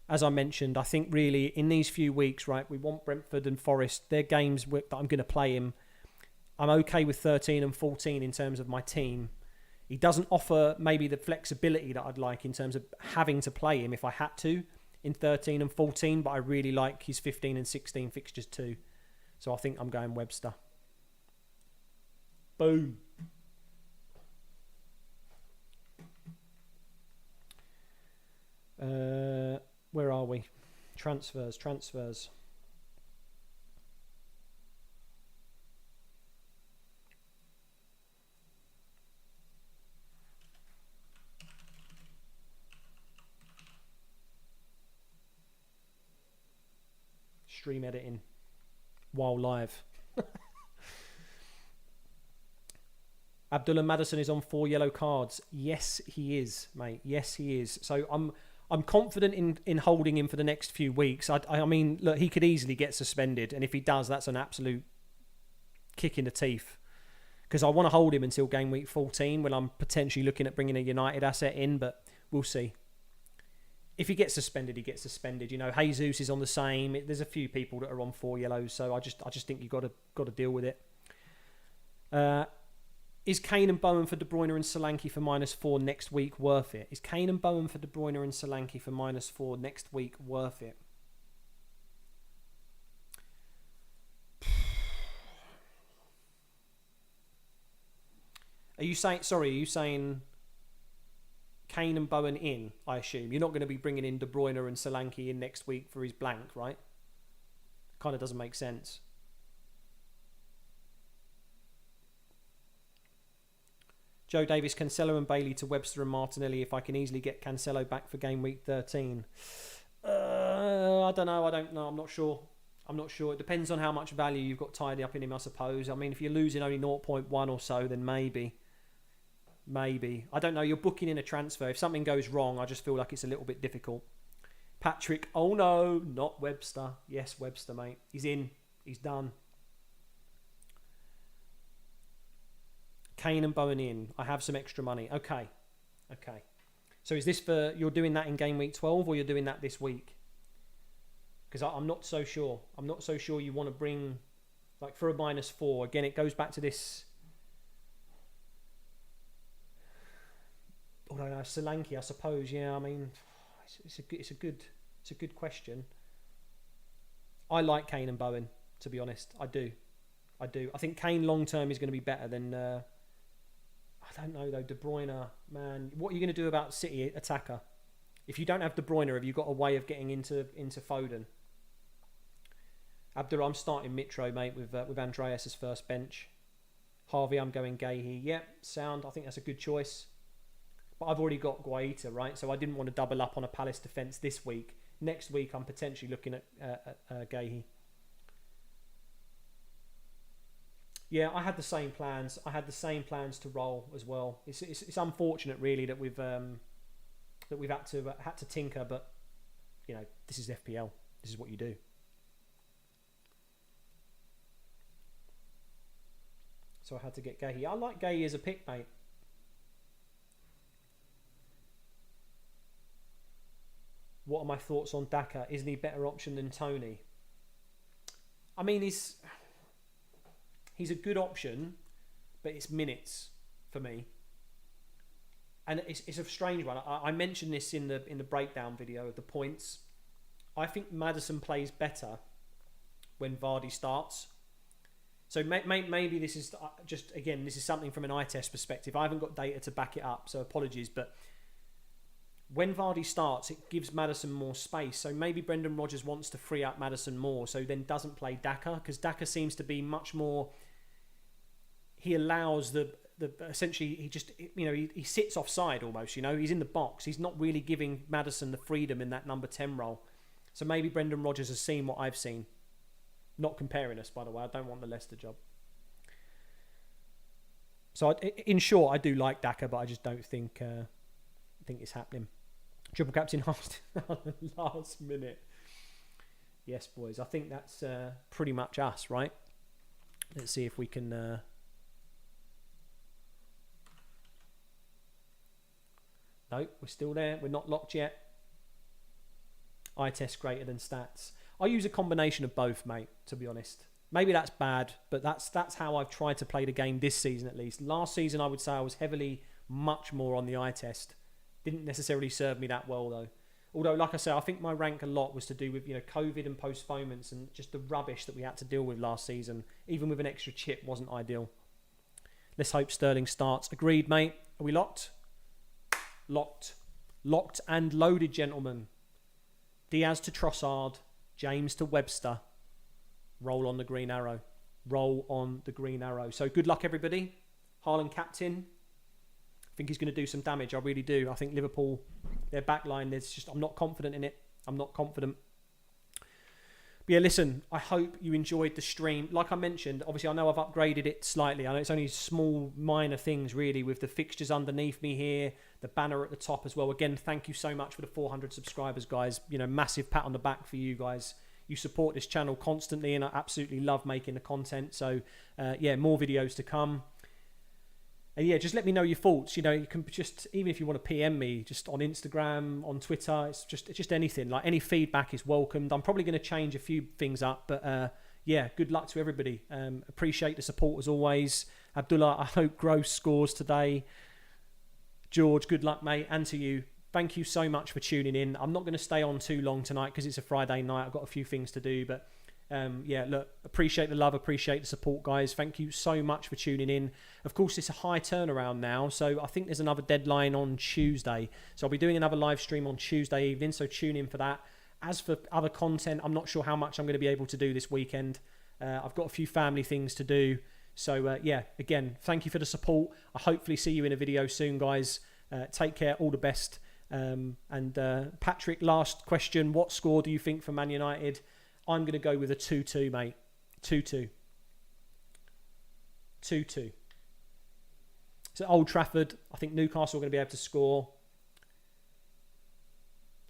As I mentioned, I think really in these few weeks, right, we want Brentford and Forest. They're games that I'm going to play him. I'm okay with 13 and 14 in terms of my team. He doesn't offer maybe the flexibility that I'd like in terms of having to play him if I had to in 13 and 14, but I really like his 15 and 16 fixtures too. So I think I'm going Webster. Boom. Where are we? Transfers. Stream editing while live. Abdullah Maddison is on 4 yellow cards. Yes, he is, mate. Yes, he is. So I'm confident in holding him for the next few weeks. I mean, look, he could easily get suspended, and if he does, that's an absolute kick in the teeth. Because I want to hold him until game week 14 when I'm potentially looking at bringing a United asset in, but we'll see. If he gets suspended, he gets suspended. You know, Jesus is on the same. There's a few people that are on 4 yellows, so I just think you've got to deal with it. Is Kane and Bowen for De Bruyne and Solanke for -4 next week worth it? Is Kane and Bowen for De Bruyne and Solanke for -4 next week worth it? Are you saying Kane and Bowen in, I assume? You're not going to be bringing in De Bruyne and Solanke in next week for his blank, right? Kind of doesn't make sense. Joe Davis, Cancelo and Bailey to Webster and Martinelli if I can easily get Cancelo back for game week 13. I don't know. I'm not sure. It depends on how much value you've got tied up in him, I suppose. I mean, if you're losing only 0.1 or so, then maybe. I don't know. You're booking in a transfer. If something goes wrong, I just feel like it's a little bit difficult. Patrick, oh no, not Webster. Yes, Webster, mate. He's in. He's done. Kane and Bowen in. I have some extra money. Okay. So is this for, you're doing that in game week 12 or you're doing that this week? Because I'm not so sure. I'm not so sure you want to bring, like for a -4. Again, it goes back to this. Although Solanke, I suppose. Yeah, I mean, it's a good question. I like Kane and Bowen, to be honest. I do. I think Kane long term is going to be better than. I don't know though. De Bruyne, man, what are you going to do about City attacker? If you don't have De Bruyne, have you got a way of getting into Foden? Abdur, I'm starting Mitro, mate, with Andreas as first bench. Harvey, I'm going Gahey. Yep, sound. I think that's a good choice. But I've already got Guaita, right? So I didn't want to double up on a Palace defence this week. Next week, I'm potentially looking at Gahey. Yeah, I had the same plans. To roll as well. It's unfortunate, really, that we've had to tinker. But you know, this is FPL. This is what you do. So I had to get Gahey. I like Gahey as a pick, mate. What are my thoughts on Daka? Isn't he a better option than Tony? I mean, he's a good option, but it's minutes for me. And it's a strange one. I mentioned this in the breakdown video of the points. I think Maddison plays better when Vardy starts. So maybe this is just, again, this is something from an eye test perspective. I haven't got data to back it up, so apologies. But when Vardy starts, it gives Maddison more space. So maybe Brendan Rodgers wants to free up Maddison more, so then doesn't play Daka, because Daka seems to be much more. He allows the essentially he just, you know, he sits offside almost. You know, he's in the box. He's not really giving Maddison the freedom in that number 10 role. So maybe Brendan Rodgers has seen what I've seen. Not comparing us, by the way. I don't want the Leicester job. So in short, I do like Daka, but I just don't think it's happening. Triple captain last minute. Yes, boys. I think that's pretty much us, right? Let's see if we can. No, we're still there. We're not locked yet. Eye test greater than stats. I use a combination of both, mate, to be honest. Maybe that's bad, but that's how I've tried to play the game this season, at least. Last season, I would say I was much more on the eye test. Didn't necessarily serve me that well, though. Although, like I say, I think my rank a lot was to do with, you know, COVID and postponements and just the rubbish that we had to deal with last season. Even with an extra chip, wasn't ideal. Let's hope Sterling starts. Agreed, mate. Are we locked? Locked and loaded, gentlemen. Diaz to Trossard. James to Webster. Roll on the green arrow. So good luck, everybody. Haaland captain. I think he's going to do some damage. I really do. I think Liverpool, their backline, I'm not confident in it. But yeah, listen, I hope you enjoyed the stream. Like I mentioned, obviously I know I've upgraded it slightly. I know it's only small, minor things really, with the fixtures underneath me here, the banner at the top as well. Again, thank you so much for the 400 subscribers, guys. You know, massive pat on the back for you guys. You support this channel constantly, and I absolutely love making the content. So, yeah, more videos to come. And yeah, just let me know your thoughts. You know, you can just, even if you want to PM me, just on Instagram, on Twitter, it's just anything. Like, any feedback is welcomed. I'm probably going to change a few things up, but yeah, good luck to everybody. Appreciate the support as always. Abdullah, I hope Gross scores today. George, good luck, mate, and to you. Thank you so much for tuning in. I'm not going to stay on too long tonight because it's a Friday night. I've got a few things to do, but yeah, look, appreciate the love, appreciate the support, guys. Thank you so much for tuning in. Of course, it's a high turnaround now, so I think there's another deadline on Tuesday. So I'll be doing another live stream on Tuesday evening, so tune in for that. As for other content, I'm not sure how much I'm going to be able to do this weekend. I've got a few family things to do, So yeah, again, thank you for the support. I hopefully see you in a video soon, guys. Take care, all the best. And Patrick, last question. What score do you think for Man United? I'm going to go with a 2-2, mate. 2-2. 2-2. It's at Old Trafford. I think Newcastle are going to be able to score.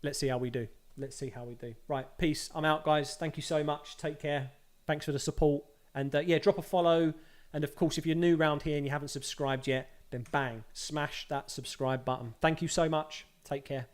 Let's see how we do. Let's see how we do. Right, peace. I'm out, guys. Thank you so much. Take care. Thanks for the support. And yeah, drop a follow. And of course, if you're new around here and you haven't subscribed yet, then bang, smash that subscribe button. Thank you so much. Take care.